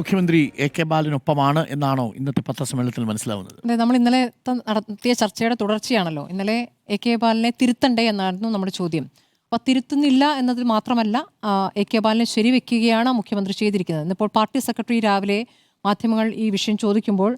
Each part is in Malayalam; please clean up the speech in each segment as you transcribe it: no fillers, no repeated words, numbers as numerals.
മുഖ്യമന്ത്രി എ കെ ബാലനൊപ്പമാണ് എന്നാണോ ഇന്നത്തെ പത്രസമ്മേളനത്തിൽ മനസ്സിലാവുന്നത്? അതെ, നമ്മൾ ഇന്നലെ നടത്തിയ ചർച്ചയുടെ തുടർച്ചയാണല്ലോ. ഇന്നലെ എ കെ ബാലനെ തിരുത്തണ്ടേ എന്നായിരുന്നു നമ്മുടെ ചോദ്യം. അപ്പോൾ തിരുത്തുന്നില്ല എന്നതിൽ മാത്രമല്ല, എ കെ ബാലനെ ശരിവെക്കുകയാണ് മുഖ്യമന്ത്രി ചെയ്തിരിക്കുന്നത്. ഇന്നിപ്പോൾ പാർട്ടി സെക്രട്ടറി രാവിലെ മാധ്യമങ്ങൾ ഈ വിഷയം ചോദിക്കുമ്പോൾ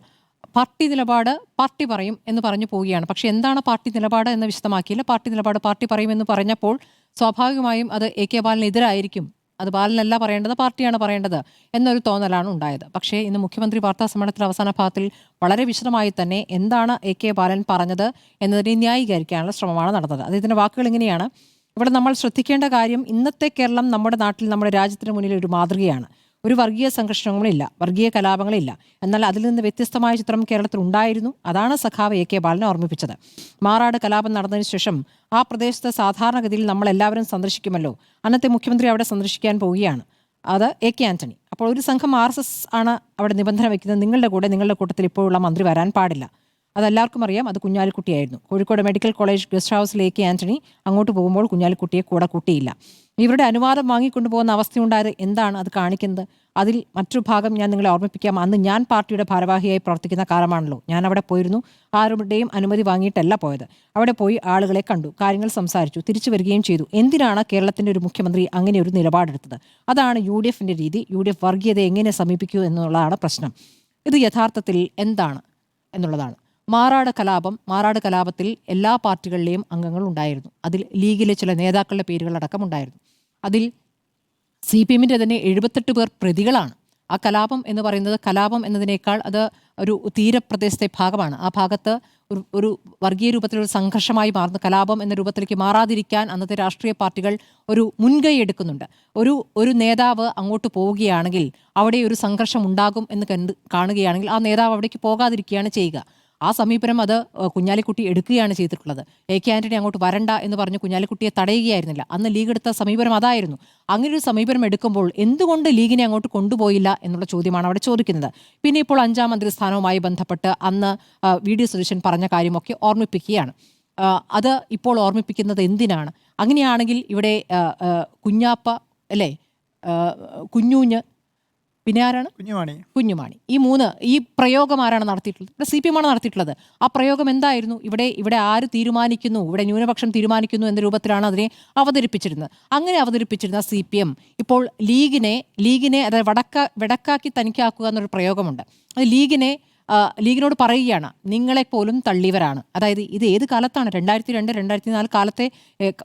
പാർട്ടി നിലപാട് പാർട്ടി പറയും എന്ന് പറഞ്ഞു പോവുകയാണ്. പക്ഷേ എന്താണ് പാർട്ടി നിലപാട് എന്ന് വിശദമാക്കിയില്ല. പാർട്ടി നിലപാട് പാർട്ടി പറയുമെന്ന് പറഞ്ഞപ്പോൾ സ്വാഭാവികമായും അത് എ കെ ബാലനെതിരായിരിക്കും, അത് ബാലനല്ല പറയേണ്ടത്, പാർട്ടിയാണ് പറയേണ്ടത് എന്നൊരു തോന്നലാണ് ഉണ്ടായത്. പക്ഷേ ഇന്ന് മുഖ്യമന്ത്രി വാർത്താ സമ്മേളനത്തിൽ അവസാന ഭാഗത്തിൽ വളരെ വിശദമായി തന്നെ എന്താണ് എ കെ ബാലൻ പറഞ്ഞത് എന്നതിനെ ന്യായീകരിക്കാനുള്ള ശ്രമമാണ് നടന്നത്. അദ്ദേഹത്തിൻ്റെ വാക്കുകൾ ഇങ്ങനെയാണ്: ഇവിടെ നമ്മൾ ശ്രദ്ധിക്കേണ്ട കാര്യം, ഇന്നത്തെ കേരളം നമ്മുടെ നാട്ടിൽ, നമ്മുടെ രാജ്യത്തിന് മുന്നിൽ ഒരു മാതൃകയാണ്. ഒരു വർഗീയ സംഘർഷങ്ങളില്ല, വർഗീയ കലാപങ്ങളില്ല. എന്നാൽ അതിൽ നിന്ന് വ്യത്യസ്തമായ ചിത്രം കേരളത്തിൽ ഉണ്ടായിരുന്നു. അതാണ് സഖാവ് എ കെ ബാലനെ ഓർമ്മിപ്പിച്ചത്. മാറാട് കലാപം നടന്നതിന് ശേഷം ആ പ്രദേശത്ത് സാധാരണഗതിയിൽ നമ്മളെല്ലാവരും സന്ദർശിക്കുമല്ലോ. അന്നത്തെ മുഖ്യമന്ത്രി അവിടെ സന്ദർശിക്കാൻ പോവുകയാണ്, അത് എ കെ ആന്റണി. അപ്പോൾ ഒരു സംഘം RSS ആണ് അവിടെ നിബന്ധന വയ്ക്കുന്നത്, നിങ്ങളുടെ കൂടെ, നിങ്ങളുടെ കൂട്ടത്തിൽ ഇപ്പോഴുള്ള മന്ത്രി വരാൻ പാടില്ല. അതെല്ലാവർക്കും അറിയാം, അത് കുഞ്ഞാലിക്കുട്ടിയായിരുന്നു. കോഴിക്കോട് മെഡിക്കൽ കോളേജ് ഗസ്റ്റ് ഹൗസിൽ എ കെ ആന്റണി അങ്ങോട്ട് പോകുമ്പോൾ കുഞ്ഞാലിക്കുട്ടിയെ കൂടെ കൂട്ടിയില്ല. ഇവരുടെ അനുവാദം വാങ്ങിക്കൊണ്ടുപോകുന്ന അവസ്ഥയുണ്ടായത് എന്താണ് അത് കാണിക്കുന്നത്? അതിൽ മറ്റൊരു ഭാഗം ഞാൻ നിങ്ങളെ ഓർമ്മിപ്പിക്കാം. അന്ന് ഞാൻ പാർട്ടിയുടെ ഭാരവാഹിയായി പ്രവർത്തിക്കുന്ന കാലമാണല്ലോ. ഞാൻ അവിടെ പോയിരുന്നു, ആരുടെയും അനുമതി വാങ്ങിയിട്ടല്ല പോയത്. അവിടെ പോയി ആളുകളെ കണ്ടു, കാര്യങ്ങൾ സംസാരിച്ചു, തിരിച്ചു വരികയും ചെയ്തു. എന്തിനാണ് കേരളത്തിൻ്റെ ഒരു മുഖ്യമന്ത്രി അങ്ങനെ ഒരു നിലപാടെടുത്തത്? അതാണ് UDFൻ്റെ രീതി. UDF വർഗീയതയെ എങ്ങനെ സമീപിക്കൂ എന്നുള്ളതാണ് പ്രശ്നം. ഇത് യഥാർത്ഥത്തിൽ എന്താണ് എന്നുള്ളതാണ്. മാറാട് കലാപത്തിൽ എല്ലാ പാർട്ടികളിലെയും അംഗങ്ങൾ ഉണ്ടായിരുന്നു. അതിൽ ലീഗിലെ ചില നേതാക്കളുടെ പേരുകളടക്കം ഉണ്ടായിരുന്നു. അതിൽ CPMൻ്റെ തന്നെ 78 പേർ പ്രതികളാണ്. ആ കലാപം എന്ന് പറയുന്നത്, കലാപം എന്നതിനേക്കാൾ അത് ഒരു തീരപ്രദേശത്തെ ഭാഗമാണ്. ആ ഭാഗത്ത് ഒരു വർഗീയ രൂപത്തിലൊരു സംഘർഷമായി മാറുന്ന കലാപം എന്ന രൂപത്തിലേക്ക് മാറാതിരിക്കാൻ അന്നത്തെ രാഷ്ട്രീയ പാർട്ടികൾ ഒരു മുൻകൈ എടുക്കുന്നുണ്ട്. ഒരു നേതാവ് അങ്ങോട്ട് പോവുകയാണെങ്കിൽ അവിടെ ഒരു സംഘർഷം ഉണ്ടാകും എന്ന് കാണുകയാണെങ്കിൽ ആ നേതാവ് അവിടേക്ക് പോകാതിരിക്കുകയാണ് ചെയ്യുക. ആ സമീപനം അത് കുഞ്ഞാലിക്കുട്ടി എടുക്കുകയാണ് ചെയ്തിട്ടുള്ളത്. എ കെ ആന്റണി അങ്ങോട്ട് വരണ്ട എന്ന് പറഞ്ഞ് കുഞ്ഞാലിക്കുട്ടിയെ തടയുകയായിരുന്നില്ല. അന്ന് ലീഗ് എടുത്ത സമീപനം അതായിരുന്നു. അങ്ങനെ ഒരു സമീപനം എടുക്കുമ്പോൾ എന്തുകൊണ്ട് ലീഗിനെ അങ്ങോട്ട് കൊണ്ടുപോയില്ല എന്നുള്ള ചോദ്യമാണ് അവിടെ ചോദിക്കുന്നത്. പിന്നെ ഇപ്പോൾ 5ാം മന്ത്രി സ്ഥാനവുമായി ബന്ധപ്പെട്ട് അന്ന് VD സതീശൻ പറഞ്ഞ കാര്യമൊക്കെ ഓർമ്മിപ്പിക്കുകയാണ്. അത് ഇപ്പോൾ ഓർമ്മിപ്പിക്കുന്നത് എന്തിനാണ്? അങ്ങനെയാണെങ്കിൽ ഇവിടെ കുഞ്ഞാപ്പ അല്ലേ, കുഞ്ഞൂഞ്ഞ്, പിന്നെ ആരാണ്? കുഞ്ഞുമാണി. ഈ പ്രയോഗം ആരാണ് നടത്തിയിട്ടുള്ളത്? ഇവിടെ CPM ആണ് നടത്തിയിട്ടുള്ളത്. ആ പ്രയോഗം എന്തായിരുന്നു? ഇവിടെ ആര് തീരുമാനിക്കുന്നു, ഇവിടെ ന്യൂനപക്ഷം തീരുമാനിക്കുന്നു എന്ന രൂപത്തിലാണ് അതിനെ അവതരിപ്പിച്ചിരുന്നത്. അങ്ങനെ അവതരിപ്പിച്ചിരുന്ന CPM ഇപ്പോൾ ലീഗിനെ അതായത് വെടക്കാക്കി തനിക്കാക്കുക എന്നൊരു പ്രയോഗമുണ്ട്. അത് ലീഗിനോട് പറയുകയാണ്, നിങ്ങളെപ്പോലും തള്ളിയവരാണ്. അതായത് ഇത് ഏത് കാലത്താണ്? 2002, 2004 കാലത്തെ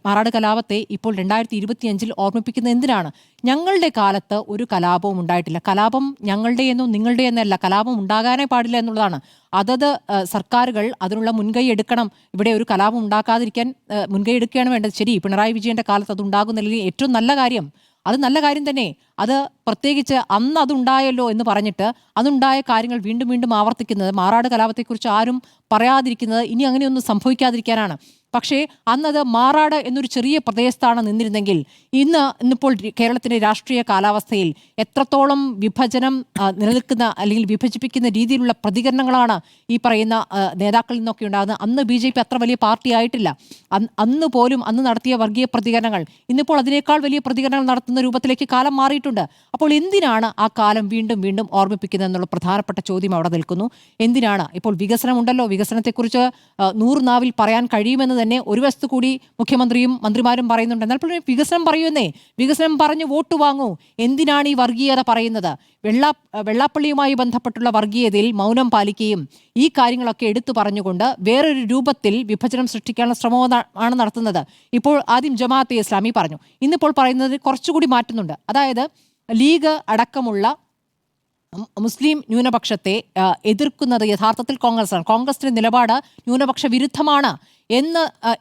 മാറാട് കലാപത്തെ ഇപ്പോൾ 2025 ഓർമ്മിപ്പിക്കുന്നത് എന്തിനാണ്? ഞങ്ങളുടെ കാലത്ത് ഒരു കലാപവും ഉണ്ടായിട്ടില്ല. കലാപം ഞങ്ങളുടെ എന്നോ നിങ്ങളുടെ എന്നല്ല, കലാപം ഉണ്ടാകാനേ പാടില്ല എന്നുള്ളതാണ്. അതത് സർക്കാരുകൾ അതിനുള്ള മുൻകൈ എടുക്കണം. ഇവിടെ ഒരു കലാപം ഉണ്ടാക്കാതിരിക്കാൻ മുൻകൈ എടുക്കുകയാണ് വേണ്ടത്. ശരി, പിണറായി വിജയന്റെ കാലത്ത് അത് ഉണ്ടാകുന്നില്ലെങ്കിൽ ഏറ്റവും നല്ല കാര്യം, അത് നല്ല കാര്യം തന്നെ. അത് പ്രത്യേകിച്ച് അന്ന് അതുണ്ടായല്ലോ എന്ന് പറഞ്ഞിട്ട് അതുണ്ടായ കാര്യങ്ങൾ വീണ്ടും വീണ്ടും ആവർത്തിക്കുന്നത്, മാറാട് കലാപത്തെക്കുറിച്ച് ആരും പറയാതിരിക്കുന്നത് ഇനി അങ്ങനെയൊന്നും സംഭവിക്കാതിരിക്കാനാണ്. പക്ഷേ അന്നത് മാറാട് എന്നൊരു ചെറിയ പ്രദേശത്താണ് നിന്നിരുന്നെങ്കിൽ ഇന്നിപ്പോൾ കേരളത്തിൻ്റെ രാഷ്ട്രീയ കാലാവസ്ഥയിൽ എത്രത്തോളം വിഭജനം നിലനിൽക്കുന്ന അല്ലെങ്കിൽ വിഭജിപ്പിക്കുന്ന രീതിയിലുള്ള പ്രതികരണങ്ങളാണ് ഈ പറയുന്ന നേതാക്കളിൽ നിന്നൊക്കെ ഉണ്ടാകുന്നത്. അന്ന് BJP അത്ര വലിയ പാർട്ടി ആയിട്ടില്ല. അന്ന് നടത്തിയ വർഗീയ പ്രതികരണങ്ങൾ ഇന്നിപ്പോൾ അതിനേക്കാൾ വലിയ പ്രതികരണങ്ങൾ നടത്തുന്ന രൂപത്തിലേക്ക് കാലം മാറിയിട്ടുണ്ട്. അപ്പോൾ എന്തിനാണ് ആ കാലം വീണ്ടും വീണ്ടും ഓർമ്മിപ്പിക്കുന്നത് എന്നുള്ള പ്രധാനപ്പെട്ട ചോദ്യം അവിടെ നിൽക്കുന്നു. എന്തിനാണ്? ഇപ്പോൾ വികസനമുണ്ടല്ലോ, വികസനത്തെക്കുറിച്ച് 100 നാവിൽ പറയാൻ കഴിയുമെന്ന് തന്നെ ഒരു വശത്ത് കൂടി മുഖ്യമന്ത്രിയും മന്ത്രിമാരും പറയുന്നുണ്ട്. എന്നാൽ വികസനം പറയുന്നേ, വികസനം പറഞ്ഞ് വോട്ട് വാങ്ങൂ. എന്തിനാണ് ഈ വർഗീയത പറയുന്നത്? വെള്ളാപ്പള്ളിയുമായി ബന്ധപ്പെട്ടുള്ള വർഗീയതയിൽ മൗനം പാലിക്കുകയും ഈ കാര്യങ്ങളൊക്കെ എടുത്തു പറഞ്ഞുകൊണ്ട് വേറൊരു രൂപത്തിൽ വിഭജനം സൃഷ്ടിക്കാനുള്ള ശ്രമമാണ് നടത്തുന്നത്. ഇപ്പോൾ ആദ്യം ജമാഅത്തെ ഇസ്ലാമി പറഞ്ഞു, ഇന്നിപ്പോൾ പറയുന്നത് കുറച്ചുകൂടി മാറ്റുന്നുണ്ട്. അതായത് ലീഗ് അടക്കമുള്ള മുസ്ലിം ന്യൂനപക്ഷത്തെ എതിർക്കുന്നത് യഥാർത്ഥത്തിൽ കോൺഗ്രസ്സാണ്. കോൺഗ്രസിന്റെ നിലപാട് ന്യൂനപക്ഷ വിരുദ്ധമാണ്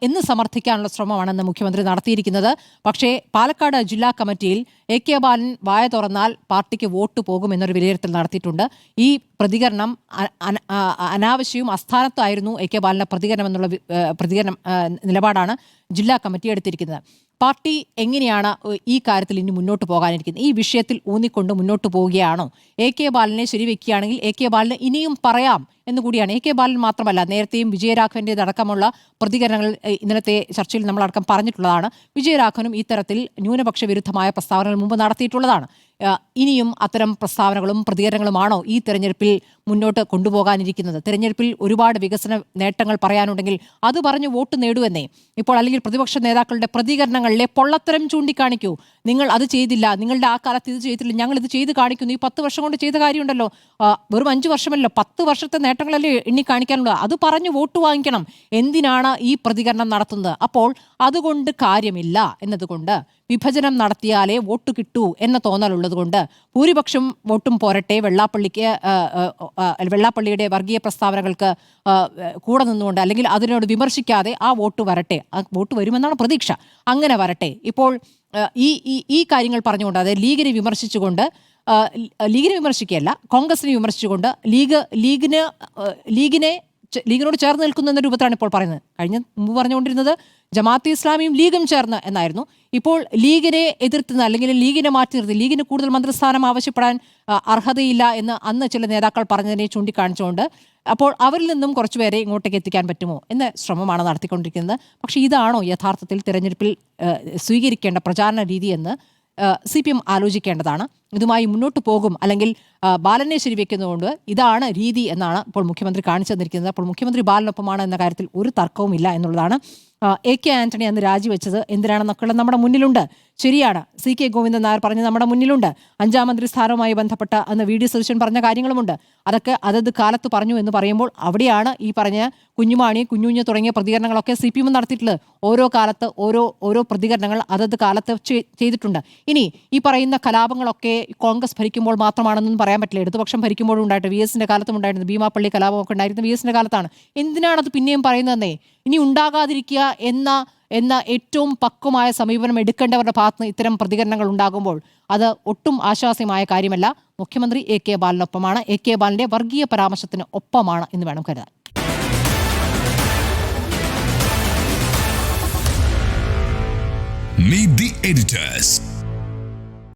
എന്ന് സമർത്ഥിക്കാനുള്ള ശ്രമമാണെന്ന് മുഖ്യമന്ത്രി നടത്തിയിരിക്കുന്നത്. പക്ഷേ പാലക്കാട് ജില്ലാ കമ്മിറ്റിയിൽ എ കെ ബാലൻ വായ തുറന്നാൽ പാർട്ടിക്ക് വോട്ട് പോകുമെന്നൊരു വിലയിരുത്തൽ നടത്തിയിട്ടുണ്ട്. ഈ പ്രതികരണം അനാവശ്യവും അസ്ഥാനത്തായിരുന്നു എ കെ ബാലന്റെ പ്രതികരണം എന്നുള്ള നിലപാടാണ് ജില്ലാ കമ്മിറ്റി എടുത്തിരിക്കുന്നത്. പാർട്ടി എങ്ങനെയാണ് ഈ കാര്യത്തിൽ ഇനി മുന്നോട്ട് പോകാനിരിക്കുന്നത്? ഈ വിഷയത്തിൽ ഊന്നിക്കൊണ്ട് മുന്നോട്ട് പോവുകയാണോ? എ കെ ബാലനെ ശരിവെക്കുകയാണെങ്കിൽ എ കെ ബാലന് ഇനിയും പറയാം എന്നുകൂടിയാണ്. എ കെ ബാലൻ മാത്രമല്ല, നേരത്തെയും വിജയരാഘവൻ്റേതടക്കമുള്ള പ്രതികരണങ്ങൾ ഇന്നലത്തെ ചർച്ചയിൽ നമ്മളടക്കം പറഞ്ഞിട്ടുള്ളതാണ്. വിജയരാഘവനും ഇത്തരത്തിൽ ന്യൂനപക്ഷ വിരുദ്ധമായ പ്രസ്താവനകൾ മുമ്പ് നടത്തിയിട്ടുള്ളതാണ്. ഇനിയും അത്തരം പ്രസ്താവനകളും പ്രതികരണങ്ങളുമാണോ ഈ തെരഞ്ഞെടുപ്പിൽ മുന്നോട്ട് കൊണ്ടുപോകാനിരിക്കുന്നത്? തെരഞ്ഞെടുപ്പിൽ ഒരുപാട് വികസന നേട്ടങ്ങൾ പറയാനുണ്ടെങ്കിൽ അത് പറഞ്ഞ് വോട്ട് നേടുവെന്നേ. ഇപ്പോൾ അല്ലെങ്കിൽ പ്രതിപക്ഷ നേതാക്കളുടെ പ്രതികരണങ്ങളിലെ പൊള്ളത്തരം ചൂണ്ടിക്കാണിക്കൂ. നിങ്ങൾ അത് ചെയ്തില്ല, നിങ്ങളുടെ ആ കാലത്ത് ഇത് ചെയ്തില്ല, ഞങ്ങൾ ഇത് ചെയ്ത് കാണിക്കുന്നു. ഈ 10 വർഷം കൊണ്ട് ചെയ്ത കാര്യമുണ്ടല്ലോ, വെറും 5 വർഷമല്ലോ, 10 വർഷത്തെ നേട്ടങ്ങളല്ലേ എണ്ണി കാണിക്കാനുള്ളത്. അത് പറഞ്ഞ് വോട്ട് വാങ്ങിക്കണം. എന്തിനാണ് ഈ പ്രതികരണം നടത്തുന്നത്? അപ്പോൾ അതുകൊണ്ട് കാര്യമില്ല എന്നതുകൊണ്ട്, വിഭജനം നടത്തിയാലേ വോട്ട് കിട്ടൂ എന്ന തോന്നലുള്ളത് കൊണ്ട്, ഭൂരിപക്ഷം വോട്ടും പോരട്ടെ, വെള്ളാപ്പള്ളിയുടെ വർഗീയ പ്രസ്താവനകൾക്ക് കൂടെ നിന്നുകൊണ്ട്, അല്ലെങ്കിൽ അതിനോട് വിമർശിക്കാതെ ആ വോട്ട് വരട്ടെ, ആ വോട്ട് വരുമെന്നാണ് പ്രതീക്ഷ, അങ്ങനെ വരട്ടെ. ഇപ്പോൾ ഈ കാര്യങ്ങൾ പറഞ്ഞുകൊണ്ട്, അതായത് ലീഗിനെ വിമർശിച്ചുകൊണ്ട്, ലീഗിനെ വിമർശിക്കുകയല്ല, കോൺഗ്രസിനെ വിമർശിച്ചുകൊണ്ട് ലീഗിനോട് ചേർന്ന് നിൽക്കുന്നു എന്ന രൂപത്തിലാണ് ഇപ്പോൾ പറയുന്നത്. മുമ്പ് പറഞ്ഞുകൊണ്ടിരുന്നത് ജമാഅത്തെ ഇസ്ലാമിയും ലീഗും ചേർന്ന് എന്നായിരുന്നു. ഇപ്പോൾ ലീഗിനെ എതിർത്തുന്ന, അല്ലെങ്കിൽ ലീഗിനെ മാറ്റി നിർത്തി, ലീഗിന് കൂടുതൽ മന്ത്രിസ്ഥാനം ആവശ്യപ്പെടാൻ അർഹതയില്ല എന്ന് അന്ന് ചില നേതാക്കൾ പറഞ്ഞതിനെ ചൂണ്ടിക്കാണിച്ചുകൊണ്ട്, അപ്പോൾ അവരിൽ നിന്നും കുറച്ചുപേരെ ഇങ്ങോട്ടേക്ക് എത്തിക്കാൻ പറ്റുമോ എന്ന ശ്രമമാണ് നടത്തിക്കൊണ്ടിരിക്കുന്നത്. പക്ഷേ ഇതാണോ യഥാർത്ഥത്തിൽ തിരഞ്ഞെടുപ്പിൽ സ്വീകരിക്കേണ്ട പ്രചാരണ രീതി എന്ന് CPM ആലോചിക്കേണ്ടതാണ്. ഇതുമായി മുന്നോട്ട് പോകും, അല്ലെങ്കിൽ ബാലനെ ശരിവെക്കുന്നതുകൊണ്ട് ഇതാണ് രീതി എന്നാണ് ഇപ്പോൾ മുഖ്യമന്ത്രി കാണിച്ചു തന്നിരിക്കുന്നത്. അപ്പോൾ മുഖ്യമന്ത്രി ബാലനൊപ്പമാണ് എന്ന കാര്യത്തിൽ ഒരു തർക്കവുമില്ല എന്നുള്ളതാണ്. AK ആന്റണി അന്ന് രാജിവെച്ചത് എന്തിനാണെന്നൊക്കെയുള്ള നമ്മുടെ മുന്നിലുണ്ട്. ശരിയാണ്, CK ഗോവിന്ദൻ നായർ പറഞ്ഞ് നമ്മുടെ മുന്നിലുണ്ട്. 5ാം മന്ത്രി സ്ഥാനവുമായി ബന്ധപ്പെട്ട അന്ന് VD സതീശൻ പറഞ്ഞ കാര്യങ്ങളുമുണ്ട്. അതൊക്കെ അതത് കാലത്ത് പറഞ്ഞു എന്ന് പറയുമ്പോൾ അവിടെയാണ് ഈ പറഞ്ഞ കുഞ്ഞുമാണി, കുഞ്ഞുഞ്ഞ് തുടങ്ങിയ പ്രതികരണങ്ങളൊക്കെ CPM നടത്തിയിട്ടുള്ളത്. ഓരോ കാലത്ത് ഓരോ പ്രതികരണങ്ങൾ അതത് കാലത്ത് ചെയ്തിട്ടുണ്ട്. ഇനി ഈ പറയുന്ന കലാപങ്ങളൊക്കെ കോൺഗ്രസ് ഭരിക്കുമ്പോൾ മാത്രമാണെന്നൊന്നും പറയാൻ പറ്റില്ല. ഇടതുപക്ഷം ഭരിക്കുമ്പോഴും ഉണ്ടായിട്ട്, VS-ന്റെ കാലത്തും ഉണ്ടായിരുന്നു. ഭീമാപ്പള്ളി കലാപമൊക്കെ ഉണ്ടായിരുന്നത് VS-ന്റെ കാലത്താണ്. എന്തിനാണത് പിന്നെയും പറയുന്നതെന്നേ? ഇനി ഉണ്ടാകാതിരിക്കുക എന്ന ഏറ്റവും പക്വമായ സമീപനം എടുക്കേണ്ടവരുടെ ഭാഗത്ത് ഇത്തരം പ്രതികരണങ്ങൾ ഉണ്ടാകുമ്പോൾ അത് ഒട്ടും ആശ്വാസ്യമായ കാര്യമല്ല. മുഖ്യമന്ത്രി AK ബാലനൊപ്പമാണ്, AK ബാലന്റെ വർഗീയ പരാമർശത്തിന് ഒപ്പമാണ് എന്ന് വേണം കരുതാൻ. Meet the editors.